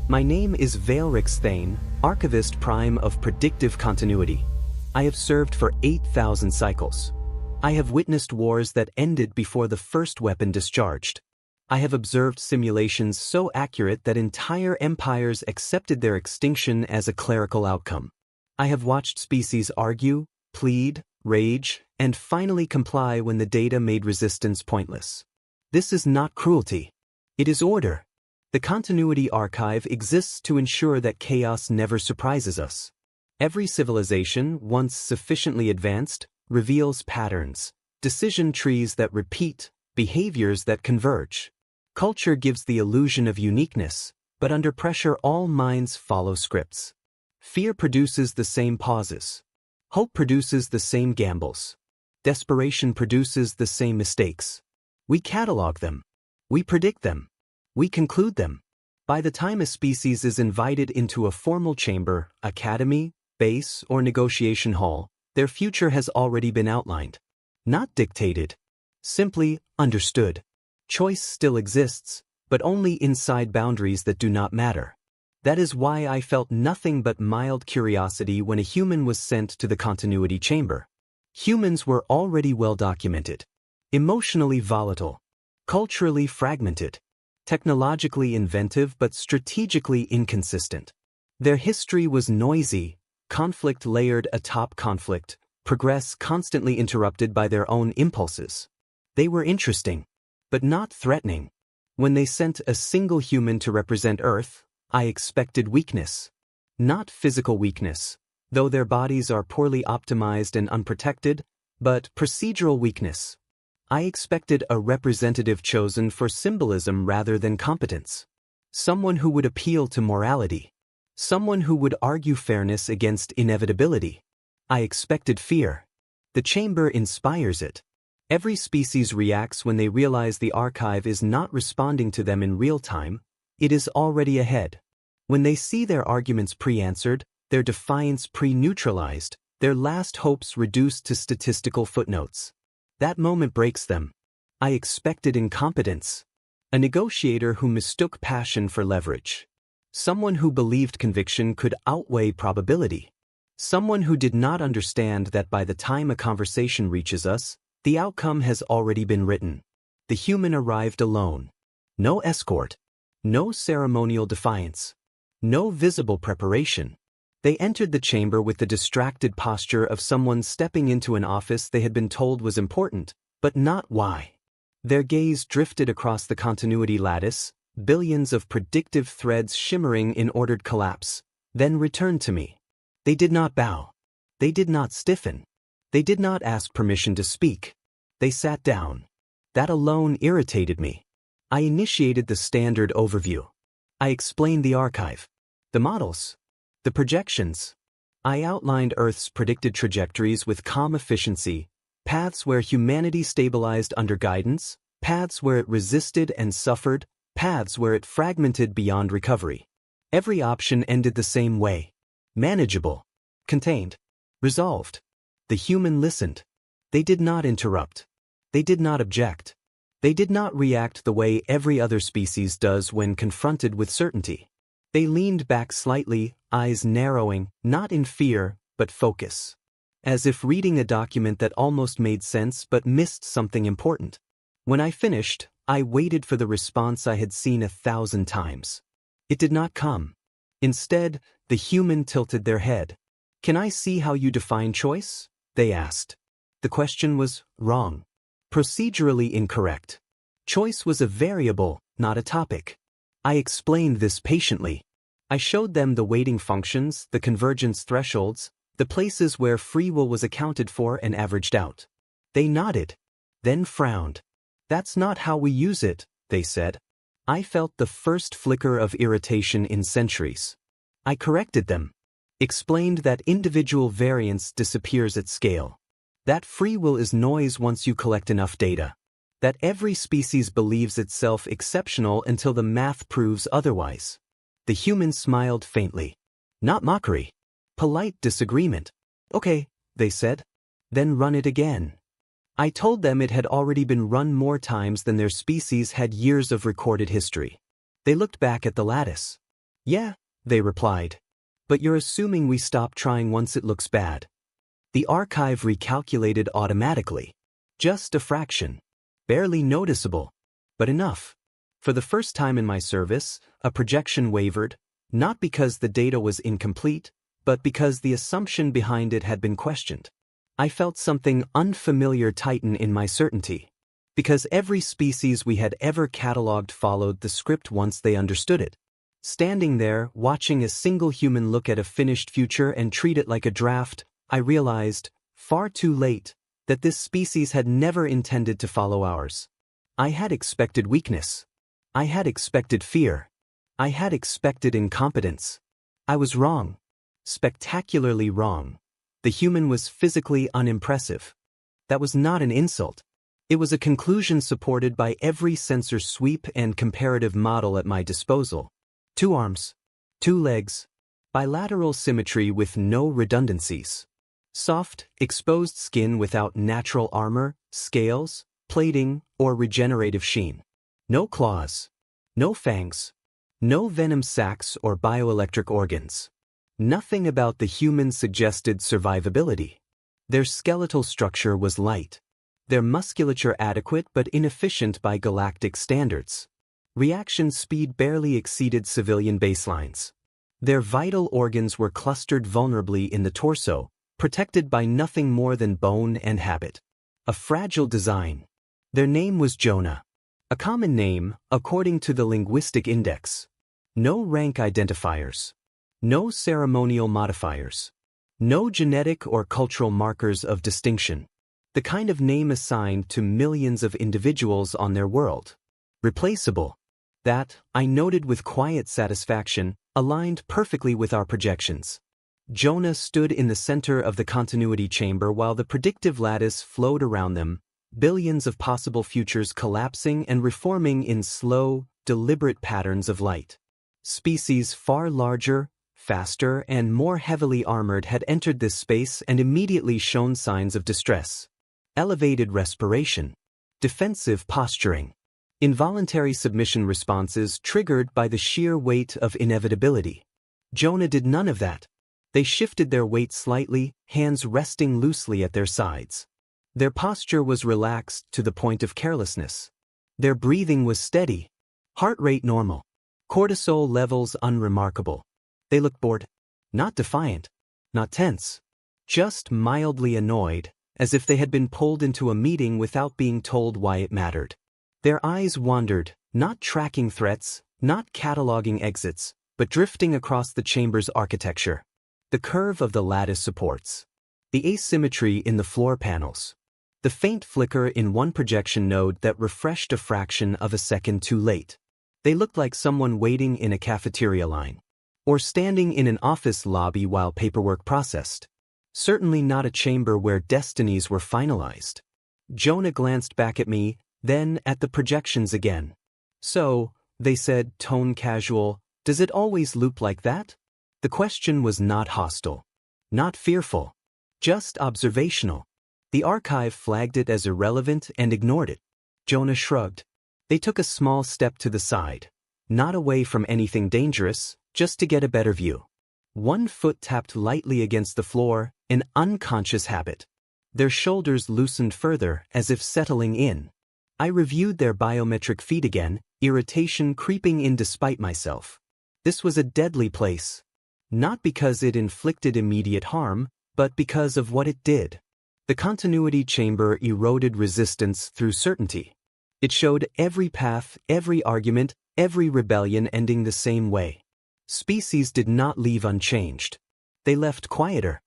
My name is Vaelrix Thane, Archivist Prime of Predictive Continuity. I have served for 8,000 cycles. I have witnessed wars that ended before the first weapon discharged. I have observed simulations so accurate that entire empires accepted their extinction as a clerical outcome. I have watched species argue, plead, rage, and finally comply when the data made resistance pointless. This is not cruelty. It is order. The Continuity Archive exists to ensure that chaos never surprises us. Every civilization, once sufficiently advanced, reveals patterns, decision trees that repeat, behaviors that converge. Culture gives the illusion of uniqueness, but under pressure all minds follow scripts. Fear produces the same pauses. Hope produces the same gambles. Desperation produces the same mistakes. We catalog them. We predict them. We conclude them. By the time a species is invited into a formal chamber, academy, base, or negotiation hall, their future has already been outlined. Not dictated. Simply understood. Choice still exists, but only inside boundaries that do not matter. That is why I felt nothing but mild curiosity when a human was sent to the continuity chamber. Humans were already well documented. Emotionally volatile. Culturally fragmented. Technologically inventive but strategically inconsistent. Their history was noisy, conflict layered atop conflict, progress constantly interrupted by their own impulses. They were interesting, but not threatening. When they sent a single human to represent Earth, I expected weakness. Not physical weakness, though their bodies are poorly optimized and unprotected, but procedural weakness. I expected a representative chosen for symbolism rather than competence. Someone who would appeal to morality. Someone who would argue fairness against inevitability. I expected fear. The chamber inspires it. Every species reacts when they realize the archive is not responding to them in real time. It is already ahead. When they see their arguments pre-answered, their defiance pre-neutralized, their last hopes reduced to statistical footnotes. That moment breaks them. I expected incompetence. A negotiator who mistook passion for leverage. Someone who believed conviction could outweigh probability. Someone who did not understand that by the time a conversation reaches us, the outcome has already been written. The human arrived alone. No escort. No ceremonial defiance. No visible preparation. They entered the chamber with the distracted posture of someone stepping into an office they had been told was important, but not why. Their gaze drifted across the continuity lattice, billions of predictive threads shimmering in ordered collapse, then returned to me. They did not bow. They did not stiffen. They did not ask permission to speak. They sat down. That alone irritated me. I initiated the standard overview. I explained the archive. The models. The projections. I outlined Earth's predicted trajectories with calm efficiency, paths where humanity stabilized under guidance, paths where it resisted and suffered, paths where it fragmented beyond recovery. Every option ended the same way. Manageable. Contained. Resolved. The human listened. They did not interrupt. They did not object. They did not react the way every other species does when confronted with certainty. They leaned back slightly, eyes narrowing, not in fear, but focus. As if reading a document that almost made sense but missed something important. When I finished, I waited for the response I had seen 1,000 times. It did not come. Instead, the human tilted their head. "Can I see how you define choice?" they asked. The question was wrong. Procedurally incorrect. Choice was a variable, not a topic. I explained this patiently. I showed them the weighting functions, the convergence thresholds, the places where free will was accounted for and averaged out. They nodded, then frowned. "That's not how we use it," they said. I felt the first flicker of irritation in centuries. I corrected them. Explained that individual variance disappears at scale. That free will is noise once you collect enough data. That every species believes itself exceptional until the math proves otherwise. The human smiled faintly. Not mockery. Polite disagreement. "Okay," they said. "Then run it again." I told them it had already been run more times than their species had years of recorded history. They looked back at the lattice. Yeah, they replied. But you're assuming we stop trying once it looks bad. The archive recalculated automatically. Just a fraction. Barely noticeable. But enough. For the first time in my service, a projection wavered, not because the data was incomplete, but because the assumption behind it had been questioned. I felt something unfamiliar tighten in my certainty. Because every species we had ever catalogued followed the script once they understood it. Standing there, watching a single human look at a finished future and treat it like a draft, I realized, far too late, that this species had never intended to follow ours. I had expected weakness. I had expected fear. I had expected incompetence. I was wrong. Spectacularly wrong. The human was physically unimpressive. That was not an insult. It was a conclusion supported by every sensor sweep and comparative model at my disposal. 2 arms. 2 legs. Bilateral symmetry with no redundancies. Soft, exposed skin without natural armor, scales, plating, or regenerative sheen. No claws. No fangs. No venom sacs or bioelectric organs. Nothing about the human suggested survivability. Their skeletal structure was light. Their musculature adequate but inefficient by galactic standards. Reaction speed barely exceeded civilian baselines. Their vital organs were clustered vulnerably in the torso, protected by nothing more than bone and habit. A fragile design. Their name was Jonah. A common name, according to the linguistic index. No rank identifiers. No ceremonial modifiers. No genetic or cultural markers of distinction. The kind of name assigned to millions of individuals on their world. Replaceable. That, I noted with quiet satisfaction, aligned perfectly with our projections. Jonah stood in the center of the continuity chamber while the predictive lattice flowed around them, billions of possible futures collapsing and reforming in slow, deliberate patterns of light. Species far larger, faster, and more heavily armored had entered this space and immediately shown signs of distress. Elevated respiration. Defensive posturing. Involuntary submission responses triggered by the sheer weight of inevitability. Jonah did none of that. They shifted their weight slightly, hands resting loosely at their sides. Their posture was relaxed to the point of carelessness. Their breathing was steady. Heart rate normal. Cortisol levels unremarkable. They looked bored. Not defiant. Not tense. Just mildly annoyed, as if they had been pulled into a meeting without being told why it mattered. Their eyes wandered, not tracking threats, not cataloging exits, but drifting across the chamber's architecture. The curve of the lattice supports. The asymmetry in the floor panels. The faint flicker in one projection node that refreshed a fraction of a second too late. They looked like someone waiting in a cafeteria line. Or standing in an office lobby while paperwork processed. Certainly not a chamber where destinies were finalized. Jonah glanced back at me, then at the projections again. So, they said, tone casual, does it always loop like that? The question was not hostile. Not fearful. Just observational. The archive flagged it as irrelevant and ignored it. Jonah shrugged. They took a small step to the side. Not away from anything dangerous, just to get a better view. One foot tapped lightly against the floor, an unconscious habit. Their shoulders loosened further, as if settling in. I reviewed their biometric feet again, irritation creeping in despite myself. This was a deadly place. Not because it inflicted immediate harm, but because of what it did. The continuity chamber eroded resistance through certainty. It showed every path, every argument, every rebellion ending the same way. Species did not leave unchanged. They left quieter.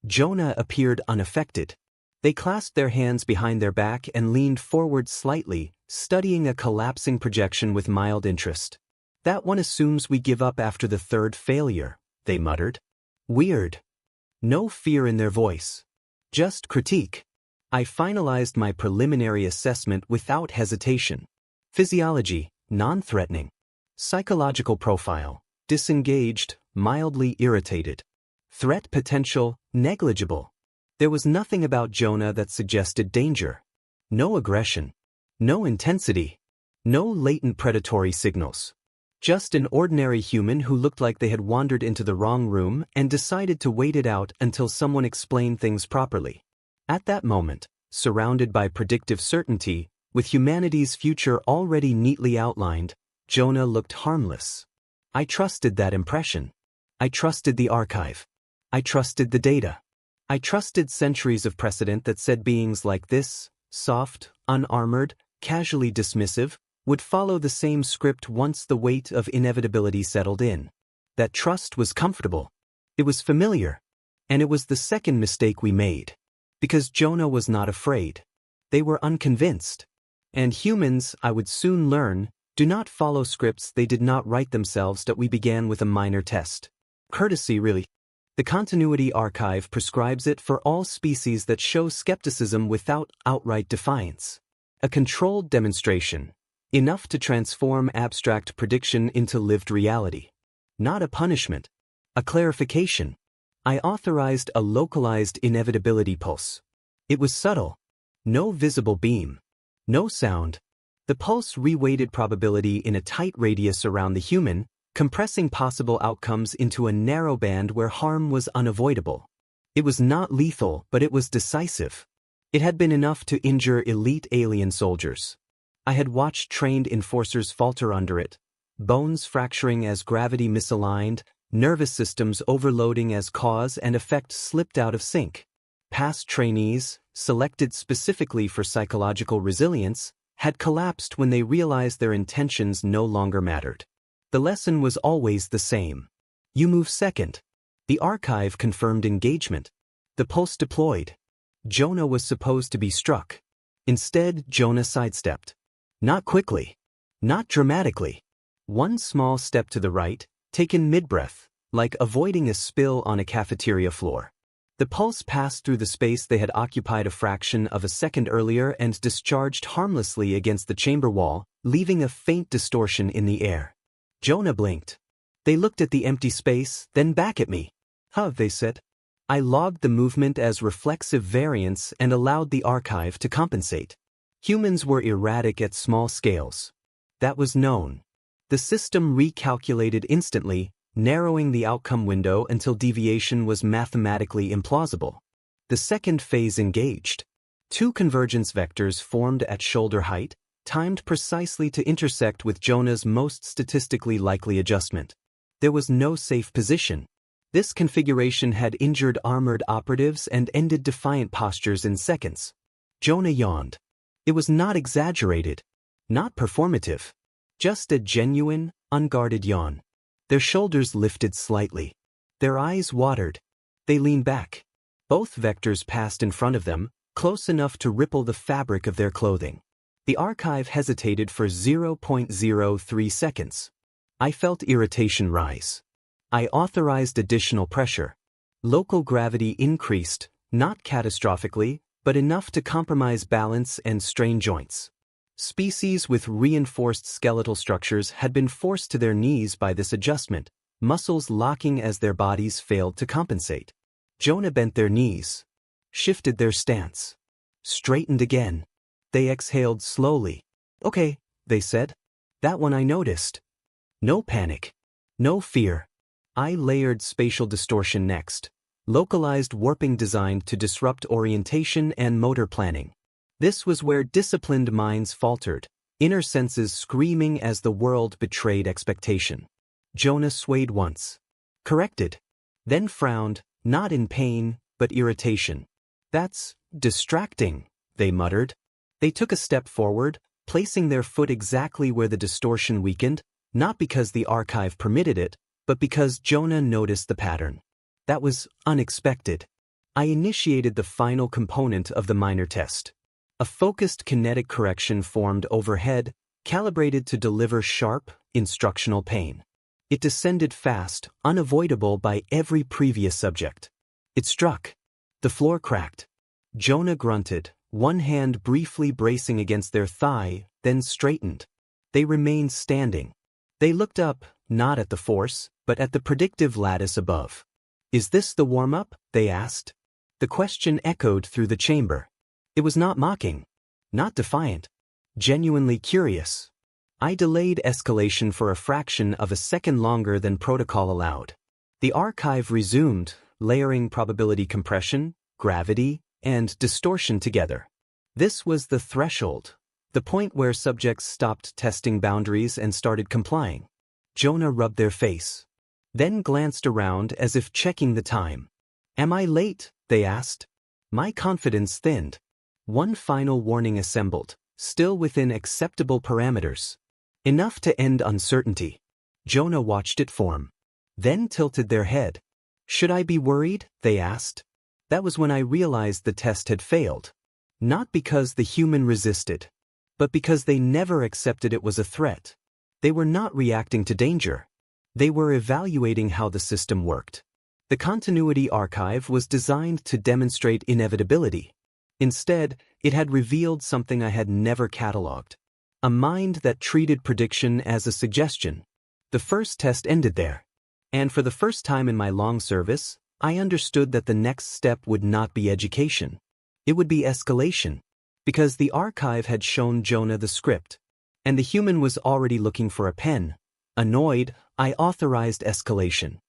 Jonah appeared unaffected. They clasped their hands behind their back and leaned forward slightly, studying a collapsing projection with mild interest. That one assumes we give up after the third failure, they muttered. Weird. No fear in their voice. Just critique. I finalized my preliminary assessment without hesitation. Physiology, non-threatening. Psychological profile, disengaged, mildly irritated. Threat potential, negligible. There was nothing about Jonah that suggested danger. No aggression. No intensity. No latent predatory signals. Just an ordinary human who looked like they had wandered into the wrong room and decided to wait it out until someone explained things properly. At that moment, surrounded by predictive certainty, with humanity's future already neatly outlined, Jonah looked harmless. I trusted that impression. I trusted the archive. I trusted the data. I trusted centuries of precedent that said beings like this, soft, unarmored, casually dismissive, would follow the same script once the weight of inevitability settled in. That trust was comfortable. It was familiar. And it was the second mistake we made. Because Jonah was not afraid. They were unconvinced. And humans, I would soon learn, do not follow scripts they did not write themselves. That we began with a minor test. Courtesy, really. The Continuity Archive prescribes it for all species that show skepticism without outright defiance. A controlled demonstration. Enough to transform abstract prediction into lived reality. Not a punishment. A clarification. I authorized a localized inevitability pulse. It was subtle. No visible beam. No sound. The pulse reweighted probability in a tight radius around the human, compressing possible outcomes into a narrow band where harm was unavoidable. It was not lethal, but it was decisive. It had been enough to injure elite alien soldiers. I had watched trained enforcers falter under it, bones fracturing as gravity misaligned, nervous systems overloading as cause and effect slipped out of sync. Past trainees, selected specifically for psychological resilience, had collapsed when they realized their intentions no longer mattered. The lesson was always the same. You move second. The archive confirmed engagement. The pulse deployed. Jonah was supposed to be struck. Instead, Jonah sidestepped. Not quickly. Not dramatically. One small step to the right, taken mid-breath, like avoiding a spill on a cafeteria floor. The pulse passed through the space they had occupied a fraction of a second earlier and discharged harmlessly against the chamber wall, leaving a faint distortion in the air. Jonah blinked. They looked at the empty space, then back at me. Huh, they said. I logged the movement as reflexive variance and allowed the archive to compensate. Humans were erratic at small scales. That was known. The system recalculated instantly, narrowing the outcome window until deviation was mathematically implausible. The second phase engaged. Two convergence vectors formed at shoulder height, timed precisely to intersect with Jonah's most statistically likely adjustment. There was no safe position. This configuration had injured armored operatives and ended defiant postures in seconds. Jonah yawned. It was not exaggerated, not performative, just a genuine, unguarded yawn. Their shoulders lifted slightly. Their eyes watered. They leaned back. Both vectors passed in front of them, close enough to ripple the fabric of their clothing. The archive hesitated for 0.03 seconds. I felt irritation rise. I authorized additional pressure. Local gravity increased, not catastrophically, but enough to compromise balance and strain joints. Species with reinforced skeletal structures had been forced to their knees by this adjustment, muscles locking as their bodies failed to compensate. Jonah bent their knees, shifted their stance, straightened again. They exhaled slowly. Okay, they said. That one I noticed. No panic. No fear. I layered spatial distortion next. Localized warping designed to disrupt orientation and motor planning. This was where disciplined minds faltered, inner senses screaming as the world betrayed expectation. Jonah swayed once. Corrected. Then frowned, not in pain, but irritation. That's distracting, they muttered. They took a step forward, placing their foot exactly where the distortion weakened, not because the archive permitted it, but because Jonah noticed the pattern. That was unexpected. I initiated the final component of the minor test. A focused kinetic correction formed overhead, calibrated to deliver sharp, instructional pain. It descended fast, unavoidable by every previous subject. It struck. The floor cracked. Jonah grunted, one hand briefly bracing against their thigh, then straightened. They remained standing. They looked up, not at the force, but at the predictive lattice above. Is this the warm-up? They asked. The question echoed through the chamber. It was not mocking, not defiant, genuinely curious. I delayed escalation for a fraction of a second longer than protocol allowed. The archive resumed, layering probability compression, gravity, and distortion together. This was the threshold, the point where subjects stopped testing boundaries and started complying. Jonah rubbed their face, then glanced around as if checking the time. "Am I late?" they asked. My confidence thinned. One final warning assembled, still within acceptable parameters. Enough to end uncertainty. Jonah watched it form, then tilted their head. "Should I be worried?" they asked. That was when I realized the test had failed. Not because the human resisted, but because they never accepted it was a threat. They were not reacting to danger. They were evaluating how the system worked. The continuity archive was designed to demonstrate inevitability. Instead, it had revealed something I had never cataloged. A mind that treated prediction as a suggestion. The first test ended there. And for the first time in my long service, I understood that the next step would not be education. It would be escalation. Because the archive had shown Jonah the script. And the human was already looking for a pen. Annoyed, I authorized escalation.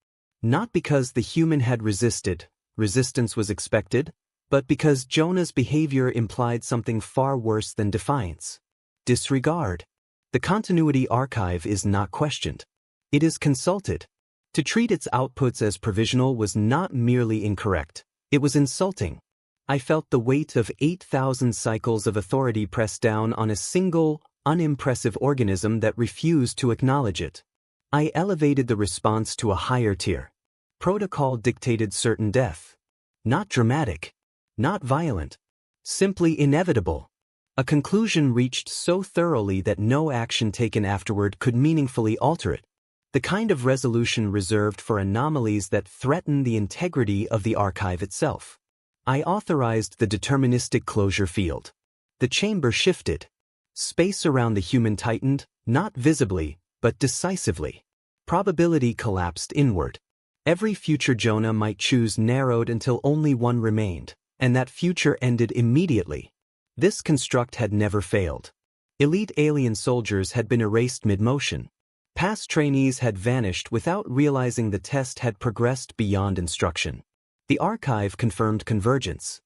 Not because the human had resisted, resistance was expected, but because Jonah's behavior implied something far worse than defiance. Disregard. The continuity archive is not questioned. It is consulted. To treat its outputs as provisional was not merely incorrect, it was insulting. I felt the weight of 8,000 cycles of authority pressed down on a single, unimpressive organism that refused to acknowledge it. I elevated the response to a higher tier. Protocol dictated certain death. Not dramatic. Not violent. Simply inevitable. A conclusion reached so thoroughly that no action taken afterward could meaningfully alter it. The kind of resolution reserved for anomalies that threaten the integrity of the archive itself. I authorized the deterministic closure field. The chamber shifted. Space around the human tightened, not visibly, but decisively. Probability collapsed inward. Every future Jonah might choose narrowed until only one remained, and that future ended immediately. This construct had never failed. Elite alien soldiers had been erased mid-motion. Past trainees had vanished without realizing the test had progressed beyond instruction. The archive confirmed convergence.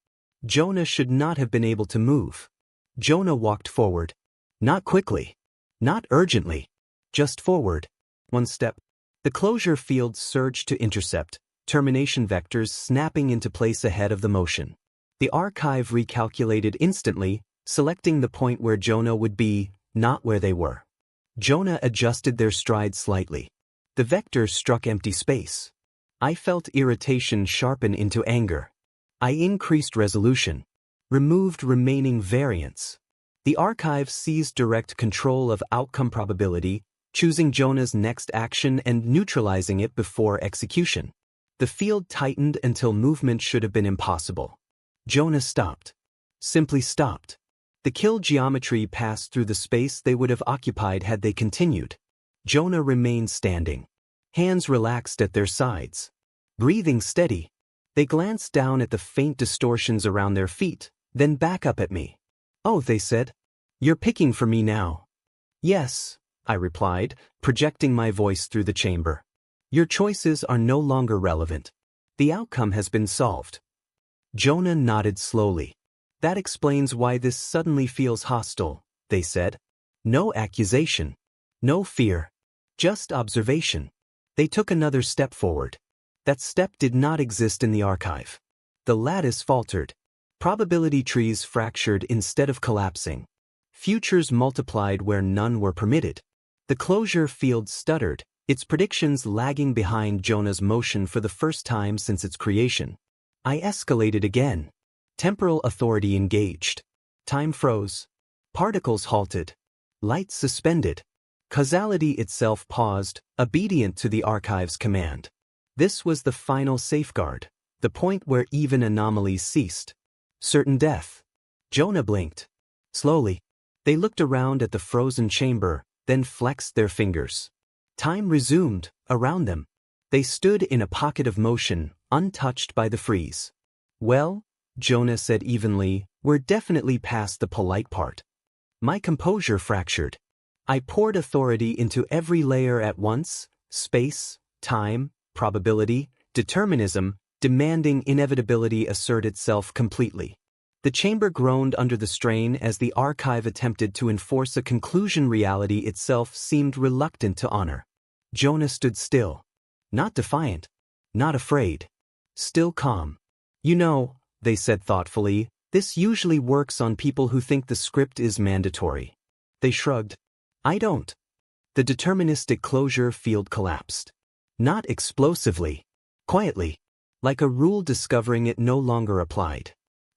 Jonah should not have been able to move. Jonah walked forward. Not quickly. Not urgently. Just forward. One step. The closure field surged to intercept, termination vectors snapping into place ahead of the motion. The archive recalculated instantly, selecting the point where Jonah would be, not where they were. Jonah adjusted their stride slightly. The vector struck empty space. I felt irritation sharpen into anger. I increased resolution. Removed remaining variance. The archive seized direct control of outcome probability, choosing Jonah's next action and neutralizing it before execution. The field tightened until movement should have been impossible. Jonah stopped. Simply stopped. The kill geometry passed through the space they would have occupied had they continued. Jonah remained standing. Hands relaxed at their sides. Breathing steady. They glanced down at the faint distortions around their feet, then back up at me. "Oh," they said. "You're picking for me now." "Yes," I replied, projecting my voice through the chamber. "Your choices are no longer relevant. The outcome has been solved." Jonah nodded slowly. "That explains why this suddenly feels hostile," they said. "No accusation. No fear. Just observation." They took another step forward. That step did not exist in the archive. The lattice faltered. Probability trees fractured instead of collapsing. Futures multiplied where none were permitted. The closure field stuttered, its predictions lagging behind Jonah's motion for the first time since its creation. I escalated again. Temporal authority engaged. Time froze. Particles halted. Light suspended. Causality itself paused, obedient to the archive's command. This was the final safeguard, the point where even anomalies ceased. Certain death. Jonah blinked. Slowly. They looked around at the frozen chamber, then flexed their fingers. Time resumed, around them. They stood in a pocket of motion, untouched by the freeze. "Well," Jonah said evenly, "we're definitely past the polite part." My composure fractured. I poured authority into every layer at once: space, time, probability, determinism, demanding inevitability assert itself completely. The chamber groaned under the strain as the archive attempted to enforce a conclusion reality itself seemed reluctant to honor. Jonah stood still. Not defiant. Not afraid. Still calm. "You know," they said thoughtfully, "this usually works on people who think the script is mandatory." They shrugged. "I don't." The deterministic closure field collapsed. Not explosively. Quietly. Like a rule discovering it no longer applied.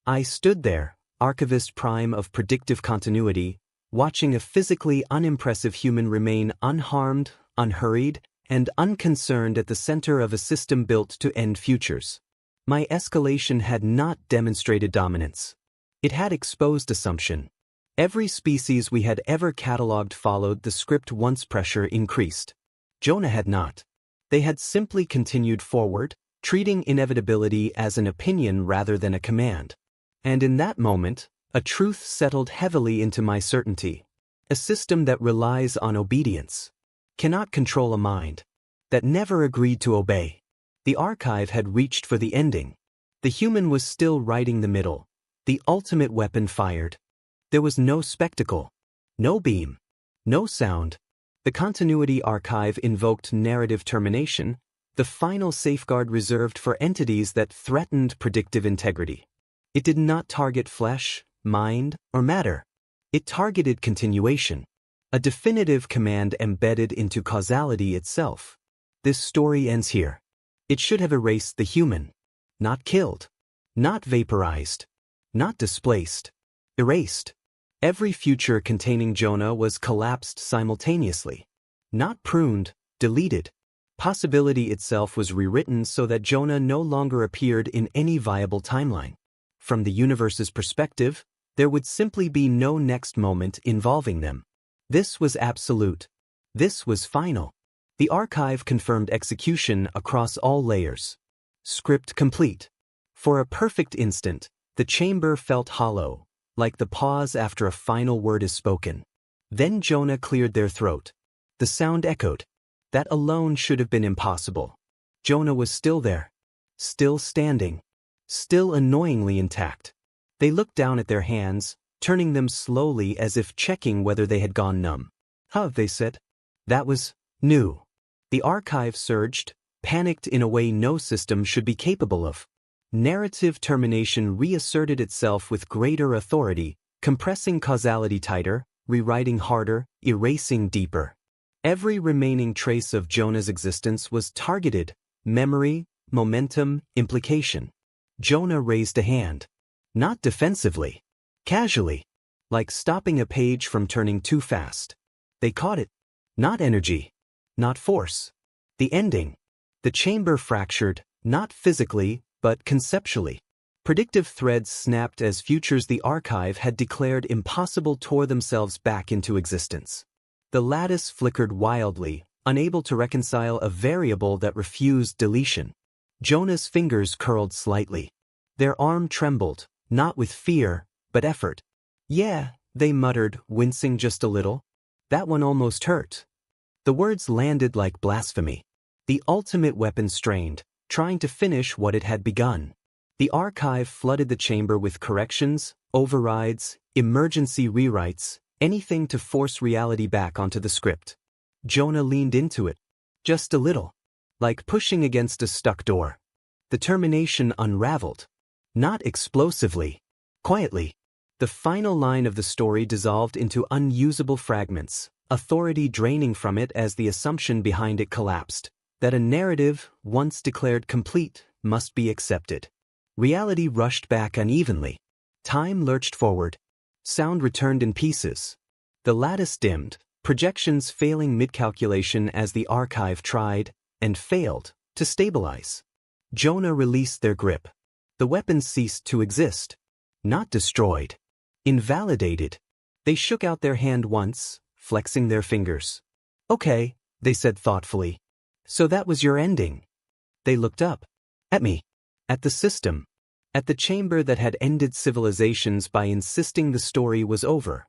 I stood there, archivist prime of predictive continuity, watching a physically unimpressive human remain unharmed, unhurried, and unconcerned at the center of a system built to end futures. My escalation had not demonstrated dominance. It had exposed assumption. Every species we had ever cataloged followed the script once pressure increased. Jonah had not. They had simply continued forward, treating inevitability as an opinion rather than a command. And in that moment, a truth settled heavily into my certainty. A system that relies on obedience cannot control a mind that never agreed to obey. The archive had reached for the ending. The human was still writing the middle. The ultimate weapon fired. There was no spectacle, no beam, no sound. The continuity archive invoked narrative termination, the final safeguard reserved for entities that threatened predictive integrity. It did not target flesh, mind, or matter. It targeted continuation, a definitive command embedded into causality itself. This story ends here. It should have erased the human. Not killed. Not vaporized. Not displaced. Erased. Every future containing Jonah was collapsed simultaneously. Not pruned, deleted. Possibility itself was rewritten so that Jonah no longer appeared in any viable timeline. From the universe's perspective, there would simply be no next moment involving them. This was absolute. This was final. The archive confirmed execution across all layers. Script complete. For a perfect instant, the chamber felt hollow, like the pause after a final word is spoken. Then Jonah cleared their throat. The sound echoed. That alone should have been impossible. Jonah was still there. Still standing. Still annoyingly intact. They looked down at their hands, turning them slowly as if checking whether they had gone numb. "Huh," they said. That was new. The archive surged, panicked in a way no system should be capable of. Narrative termination reasserted itself with greater authority, compressing causality tighter, rewriting harder, erasing deeper. Every remaining trace of Jonah's existence was targeted: memory, momentum, implication. Jonah raised a hand. Not defensively. Casually. Like stopping a page from turning too fast. They caught it. Not energy. Not force. The ending. The chamber fractured, not physically, but conceptually. Predictive threads snapped as futures the archive had declared impossible tore themselves back into existence. The lattice flickered wildly, unable to reconcile a variable that refused deletion. Jonah's fingers curled slightly. Their arm trembled, not with fear, but effort. "Yeah," they muttered, wincing just a little. "That one almost hurt." The words landed like blasphemy. The ultimate weapon strained, trying to finish what it had begun. The archive flooded the chamber with corrections, overrides, emergency rewrites, anything to force reality back onto the script. Jonah leaned into it. Just a little. Like pushing against a stuck door. The termination unraveled. Not explosively. Quietly. The final line of the story dissolved into unusable fragments, authority draining from it as the assumption behind it collapsed, that a narrative, once declared complete, must be accepted. Reality rushed back unevenly. Time lurched forward. Sound returned in pieces. The lattice dimmed, projections failing mid-calculation as the archive tried, and failed, to stabilize. Jonah released their grip. The weapons ceased to exist. Not destroyed. Invalidated. They shook out their hand once, flexing their fingers. "Okay," they said thoughtfully. "So that was your ending." They looked up. At me. At the system. At the chamber that had ended civilizations by insisting the story was over.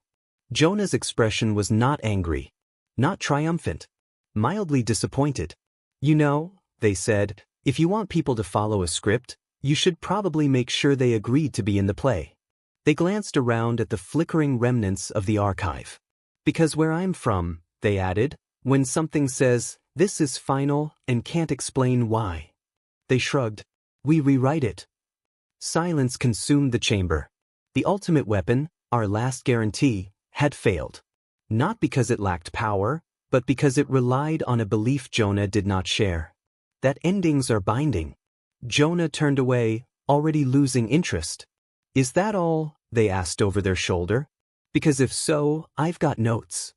Jonah's expression was not angry, not triumphant, mildly disappointed. You know, they said, if you want people to follow a script, you should probably make sure they agreed to be in the play. They glanced around at the flickering remnants of the archive. Because where I'm from, they added, when something says, this is final and can't explain why. They shrugged. We rewrite it. Silence consumed the chamber. The ultimate weapon, our last guarantee, had failed. Not because it lacked power, but because it relied on a belief Jonah did not share. That endings are binding. Jonah turned away, already losing interest. Is that all? They asked over their shoulder. Because if so, I've got notes.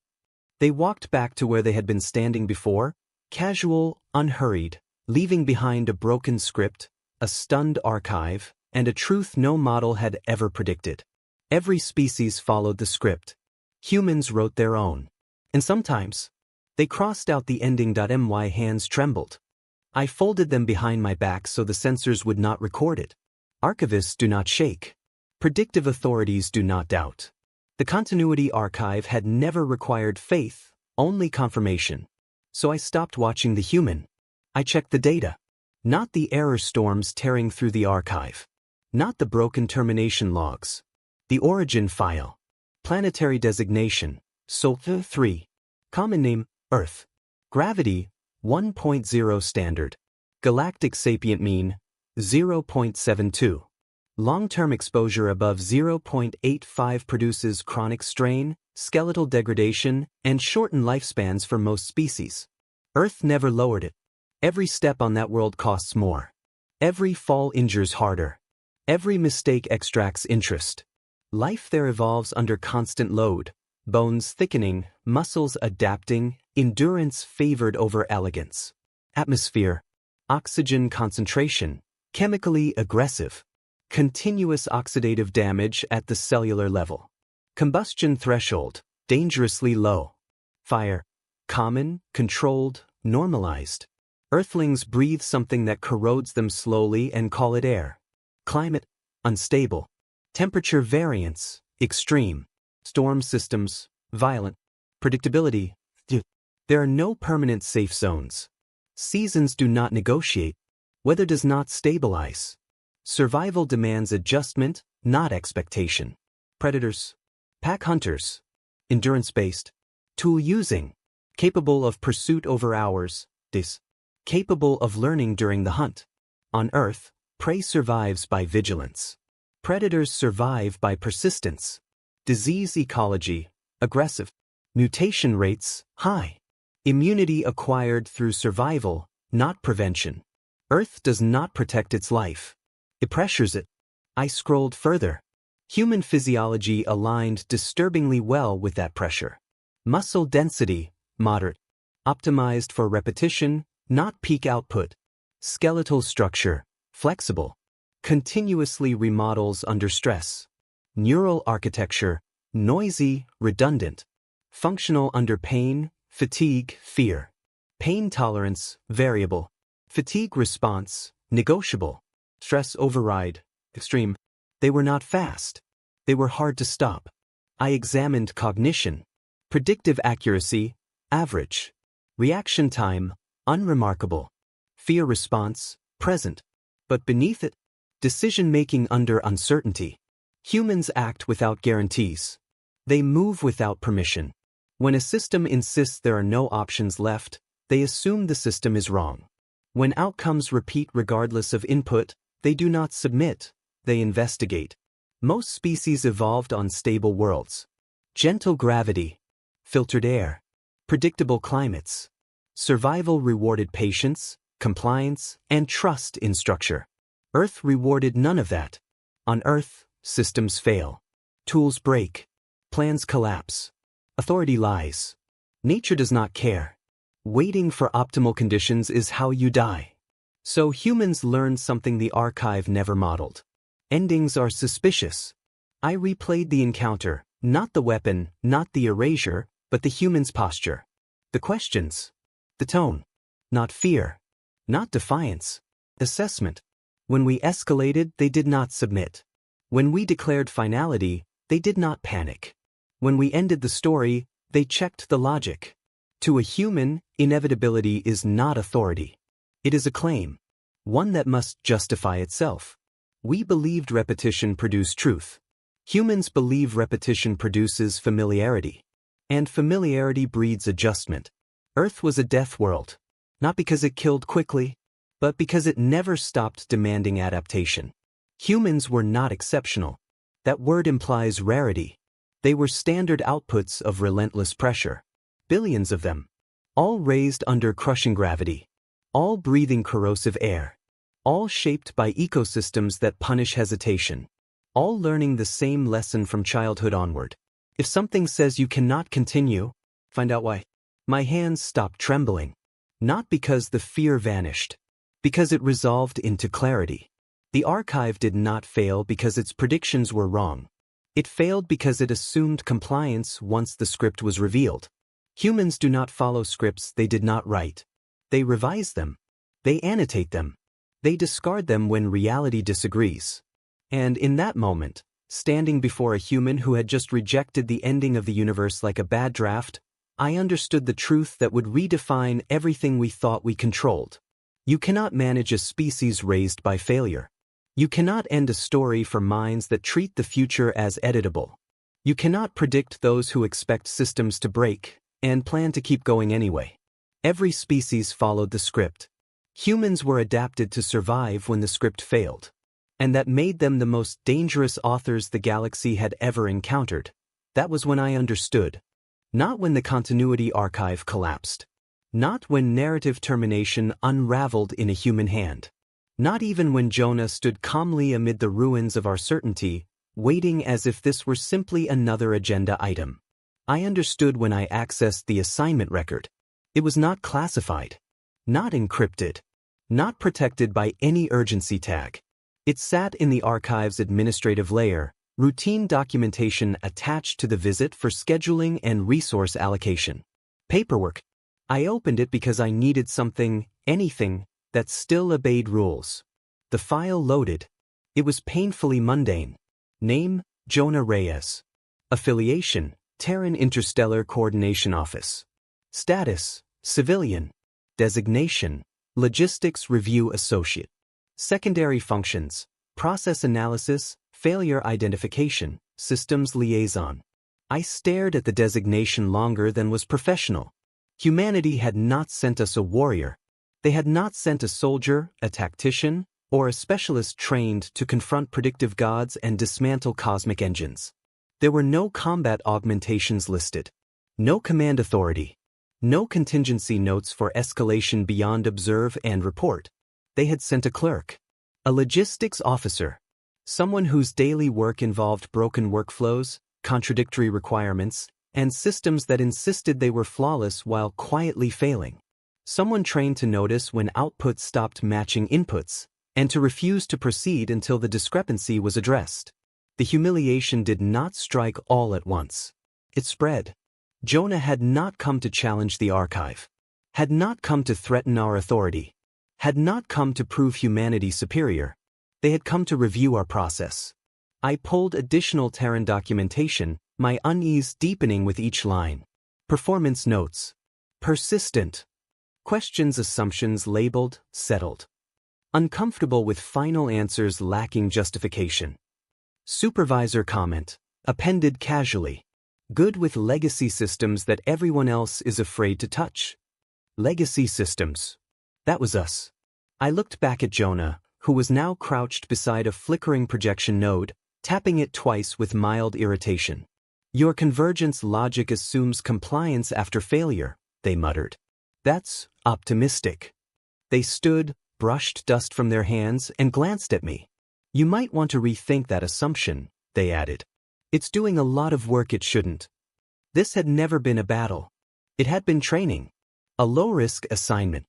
They walked back to where they had been standing before, casual, unhurried, leaving behind a broken script, a stunned archive, and a truth no model had ever predicted. Every species followed the script. Humans wrote their own. And sometimes, they crossed out the ending. My hands trembled. I folded them behind my back so the censors would not record it. Archivists do not shake. Predictive authorities do not doubt. The continuity archive had never required faith, only confirmation. So I stopped watching the human. I checked the data. Not the error storms tearing through the archive. Not the broken termination logs. The origin file. Planetary designation, Sol 3. Common name, Earth. Gravity, 1.0 standard. Galactic sapient mean, 0.72. Long-term exposure above 0.85 produces chronic strain, skeletal degradation, and shortened lifespans for most species. Earth never lowered it. Every step on that world costs more. Every fall injures harder. Every mistake extracts interest. Life there evolves under constant load, bones thickening, muscles adapting, endurance favored over elegance. Atmosphere, oxygen concentration, chemically aggressive. Continuous oxidative damage at the cellular level. Combustion threshold, dangerously low. Fire, common, controlled, normalized. Earthlings breathe something that corrodes them slowly and call it air. Climate, unstable. Temperature variance, extreme. Storm systems, violent. Predictability, there are no permanent safe zones. Seasons do not negotiate. Weather does not stabilize. Survival demands adjustment, not expectation. Predators, pack hunters, endurance-based, tool-using, capable of pursuit over hours, capable of learning during the hunt. On Earth, prey survives by vigilance. Predators survive by persistence. Disease ecology, aggressive. Mutation rates, high. Immunity acquired through survival, not prevention. Earth does not protect its life. It pressures it. I scrolled further. Human physiology aligned disturbingly well with that pressure. Muscle density, moderate. Optimized for repetition, not peak output. Skeletal structure, flexible. Continuously remodels under stress. Neural architecture, noisy, redundant. Functional under pain, fatigue, fear. Pain tolerance, variable. Fatigue response, negotiable. Stress override, extreme. They were not fast. They were hard to stop. I examined cognition. Predictive accuracy, average. Reaction time, unremarkable. Fear response, present. But beneath it, decision-making under uncertainty. Humans act without guarantees. They move without permission. When a system insists there are no options left, they assume the system is wrong. When outcomes repeat regardless of input, they do not submit, they investigate. Most species evolved on stable worlds. Gentle gravity, filtered air, predictable climates. Survival rewarded patience, compliance, and trust in structure. Earth rewarded none of that. On Earth, systems fail. Tools break. Plans collapse. Authority lies. Nature does not care. Waiting for optimal conditions is how you die. So humans learned something the archive never modeled. Endings are suspicious. I replayed the encounter, not the weapon, not the erasure, but the human's posture. The questions. The tone. Not fear. Not defiance. Assessment. When we escalated, they did not submit. When we declared finality, they did not panic. When we ended the story, they checked the logic. To a human, inevitability is not authority. It is a claim. One that must justify itself. We believed repetition produced truth. Humans believe repetition produces familiarity. And familiarity breeds adjustment. Earth was a death world. Not because it killed quickly, but because it never stopped demanding adaptation. Humans were not exceptional. That word implies rarity. They were standard outputs of relentless pressure. Billions of them. All raised under crushing gravity. All breathing corrosive air. All shaped by ecosystems that punish hesitation. All learning the same lesson from childhood onward. If something says you cannot continue, find out why. My hands stopped trembling. Not because the fear vanished. Because it resolved into clarity. The archive did not fail because its predictions were wrong. It failed because it assumed compliance once the script was revealed. Humans do not follow scripts they did not write. They revise them. They annotate them. They discard them when reality disagrees. And in that moment, standing before a human who had just rejected the ending of the universe like a bad draft, I understood the truth that would redefine everything we thought we controlled. You cannot manage a species raised by failure. You cannot end a story for minds that treat the future as editable. You cannot predict those who expect systems to break and plan to keep going anyway. Every species followed the script. Humans were adapted to survive when the script failed. And that made them the most dangerous authors the galaxy had ever encountered. That was when I understood. Not when the continuity archive collapsed. Not when narrative termination unraveled in a human hand. Not even when Jonah stood calmly amid the ruins of our certainty, waiting as if this were simply another agenda item. I understood when I accessed the assignment record. It was not classified. Not encrypted. Not protected by any urgency tag. It sat in the archive's administrative layer, routine documentation attached to the visit for scheduling and resource allocation. Paperwork. I opened it because I needed something, anything, that still obeyed rules. The file loaded. It was painfully mundane. Name, Jonah Reyes. Affiliation, Terran Interstellar Coordination Office. Status, civilian. Designation, Logistics Review Associate. Secondary functions, process analysis, failure identification, systems liaison. I stared at the designation longer than was professional. Humanity had not sent us a warrior. They had not sent a soldier, a tactician, or a specialist trained to confront predictive gods and dismantle cosmic engines. There were no combat augmentations listed. No command authority. No contingency notes for escalation beyond observe and report. They had sent a clerk. A logistics officer. Someone whose daily work involved broken workflows, contradictory requirements, and systems that insisted they were flawless while quietly failing. Someone trained to notice when outputs stopped matching inputs, and to refuse to proceed until the discrepancy was addressed. The humiliation did not strike all at once. It spread. Jonah had not come to challenge the archive. Had not come to threaten our authority. Had not come to prove humanity superior. They had come to review our process. I pulled additional Terran documentation, my unease deepening with each line. Performance notes. Persistent. Questions, assumptions labeled, settled. Uncomfortable with final answers lacking justification. Supervisor comment. Appended casually. Good with legacy systems that everyone else is afraid to touch. Legacy systems. That was us. I looked back at Jonah, who was now crouched beside a flickering projection node, tapping it twice with mild irritation. Your convergence logic assumes compliance after failure, they muttered. That's optimistic. They stood, brushed dust from their hands, and glanced at me. You might want to rethink that assumption, they added. It's doing a lot of work it shouldn't. This had never been a battle. It had been training. A low-risk assignment.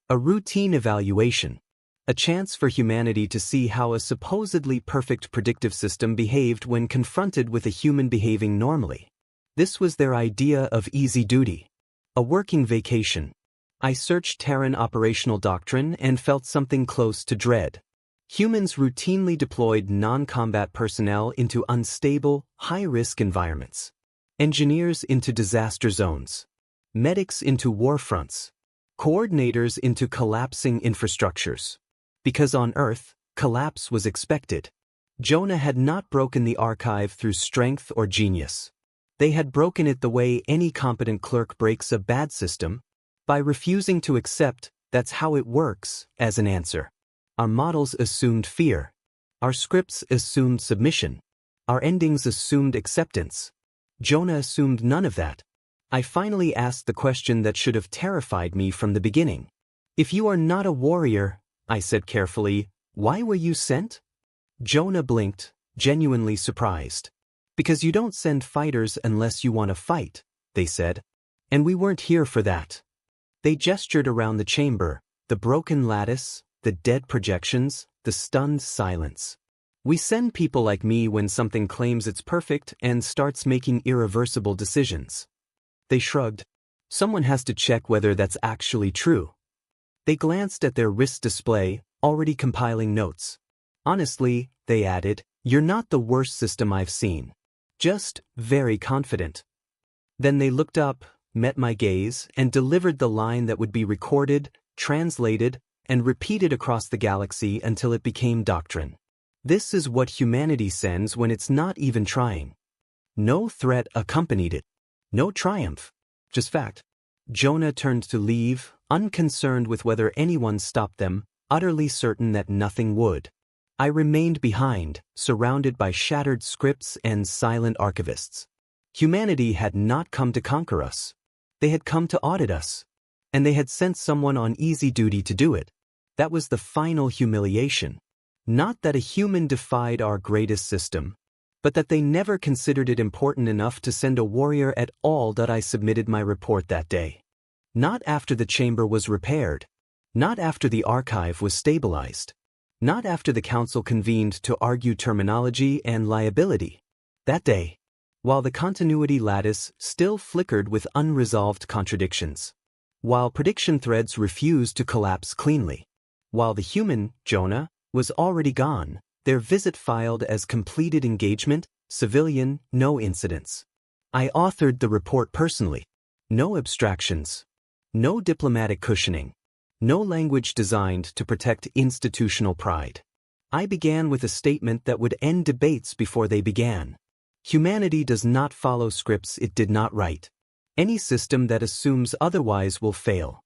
A routine evaluation. A chance for humanity to see how a supposedly perfect predictive system behaved when confronted with a human behaving normally. This was their idea of easy duty. A working vacation. I searched Terran operational doctrine and felt something close to dread. Humans routinely deployed non-combat personnel into unstable, high-risk environments. engineers into disaster zones, medics into war fronts, coordinators into collapsing infrastructures. Because on Earth, collapse was expected. Jonah had not broken the archive through strength or genius. They had broken it the way any competent clerk breaks a bad system, by refusing to accept "that's how it works" as an answer. Our models assumed fear. Our scripts assumed submission. Our endings assumed acceptance. Jonah assumed none of that. I finally asked the question that should have terrified me from the beginning. "If you are not a warrior," I said carefully, "why were you sent?" Jonah blinked, genuinely surprised. "Because you don't send fighters unless you want to fight," they said. "And we weren't here for that." They gestured around the chamber, the broken lattice, the dead projections, the stunned silence. "We send people like me when something claims it's perfect and starts making irreversible decisions." They shrugged. "Someone has to check whether that's actually true." They glanced at their wrist display, already compiling notes. "Honestly," they added, "you're not the worst system I've seen. Just very confident." Then they looked up, met my gaze, and delivered the line that would be recorded, translated, and repeated across the galaxy until it became doctrine. This is what humanity sends when it's not even trying. No threat accompanied it. No triumph. Just fact. Jonah turned to leave, unconcerned with whether anyone stopped them, utterly certain that nothing would. I remained behind, surrounded by shattered scripts and silent archivists. Humanity had not come to conquer us. They had come to audit us. And they had sent someone on easy duty to do it. That was the final humiliation. Not that a human defied our greatest system, but that they never considered it important enough to send a warrior at all. That I submitted my report that day. Not after the chamber was repaired. Not after the archive was stabilized. Not after the council convened to argue terminology and liability. That day, while the continuity lattice still flickered with unresolved contradictions. While prediction threads refused to collapse cleanly. While the human, Jonah, was already gone, their visit filed as completed engagement, civilian, no incidents. I authored the report personally. No abstractions. No diplomatic cushioning. No language designed to protect institutional pride. I began with a statement that would end debates before they began. Humanity does not follow scripts it did not write. Any system that assumes otherwise will fail.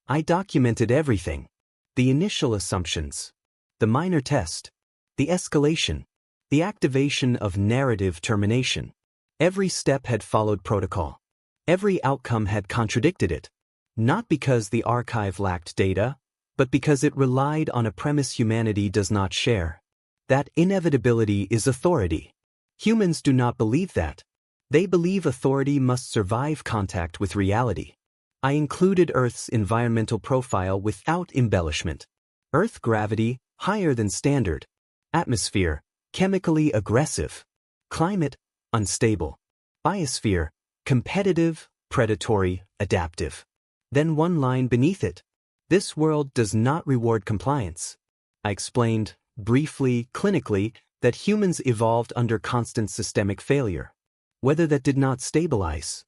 I documented everything. The initial assumptions. The minor test. The escalation. The activation of narrative termination. Every step had followed protocol. Every outcome had contradicted it. Not because the archive lacked data, but because it relied on a premise humanity does not share. That inevitability is authority. Humans do not believe that. They believe authority must survive contact with reality. I included Earth's environmental profile without embellishment. Earth gravity, higher than standard. Atmosphere, chemically aggressive. Climate, unstable. Biosphere, competitive, predatory, adaptive. Then one line beneath it. This world does not reward compliance. I explained, briefly, clinically, that humans evolved under constant systemic failure. Weather that did not stabilize.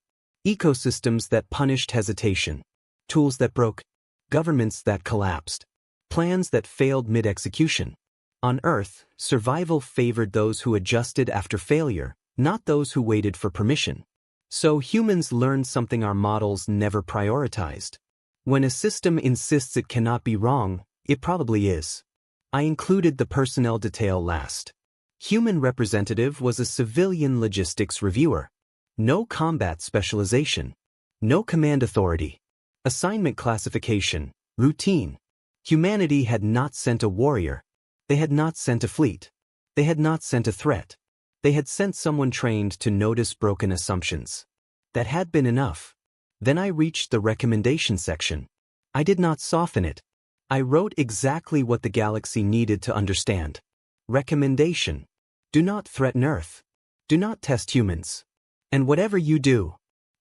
Ecosystems that punished hesitation. Tools that broke. Governments that collapsed. Plans that failed mid-execution. On Earth, survival favored those who adjusted after failure, not those who waited for permission. So humans learned something our models never prioritized. When a system insists it cannot be wrong, it probably is. I included the personnel detail last. Human representative was a civilian logistics reviewer. No combat specialization. No command authority. Assignment classification, routine. Humanity had not sent a warrior. They had not sent a fleet. They had not sent a threat. They had sent someone trained to notice broken assumptions. That had been enough. Then I reached the recommendation section. I did not soften it. I wrote exactly what the galaxy needed to understand. Recommendation. Do not threaten Earth. Do not test humans. And whatever you do,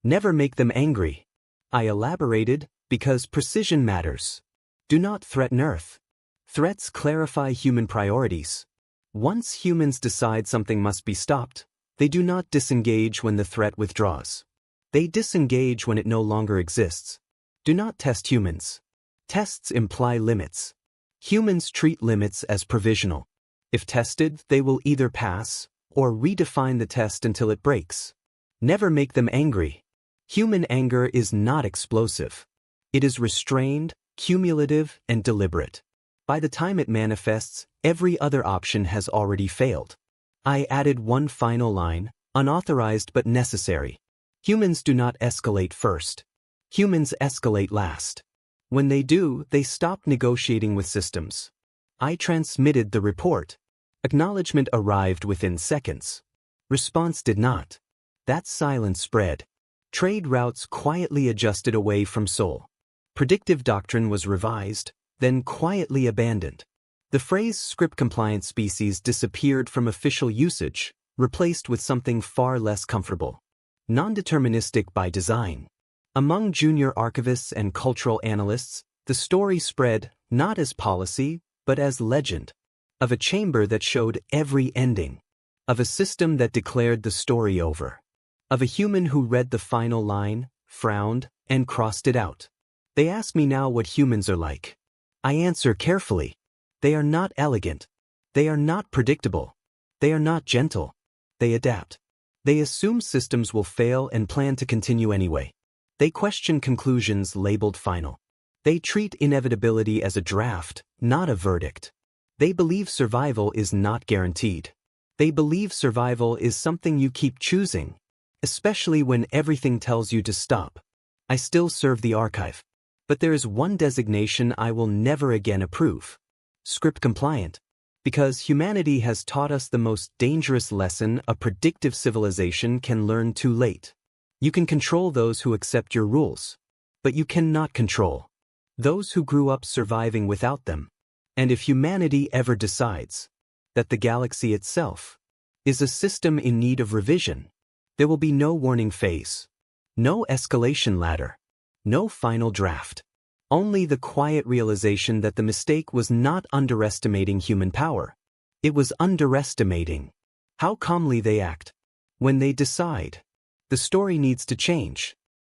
never make them angry. I elaborated, because precision matters. Do not threaten Earth. Threats clarify human priorities. Once humans decide something must be stopped, They do not disengage when the threat withdraws. They disengage when it no longer exists. Do not test humans. Tests imply limits. Humans treat limits as provisional. If tested, they will either pass or redefine the test until it breaks. Never make them angry. Human anger is not explosive. It is restrained, cumulative, and deliberate. By the time it manifests, every other option has already failed. I added one final line, unauthorized but necessary. Humans do not escalate first. Humans escalate last. When they do, they stop negotiating with systems. I transmitted the report. Acknowledgement arrived within seconds. Response did not. That silence spread. Trade routes quietly adjusted away from Seoul. Predictive doctrine was revised, then quietly abandoned. The phrase script-compliant species disappeared from official usage, replaced with something far less comfortable. Non-deterministic by design. Among junior archivists and cultural analysts, the story spread not as policy, but as legend. Of a chamber that showed every ending. Of a system that declared the story over. Of a human who read the final line, frowned, and crossed it out. They ask me now what humans are like. I answer carefully. They are not elegant. They are not predictable. They are not gentle. They adapt. They assume systems will fail and plan to continue anyway. They question conclusions labeled final. They treat inevitability as a draft, not a verdict. They believe survival is not guaranteed. They believe survival is something you keep choosing, especially when everything tells you to stop. I still serve the archive. But there is one designation I will never again approve. Script compliant. Because humanity has taught us the most dangerous lesson a predictive civilization can learn too late. You can control those who accept your rules, but you cannot control those who grew up surviving without them. And if humanity ever decides that the galaxy itself is a system in need of revision, there will be no warning phase, no escalation ladder, no final draft. Only the quiet realization that the mistake was not underestimating human power. It was underestimating how calmly they act when they decide the story needs to change.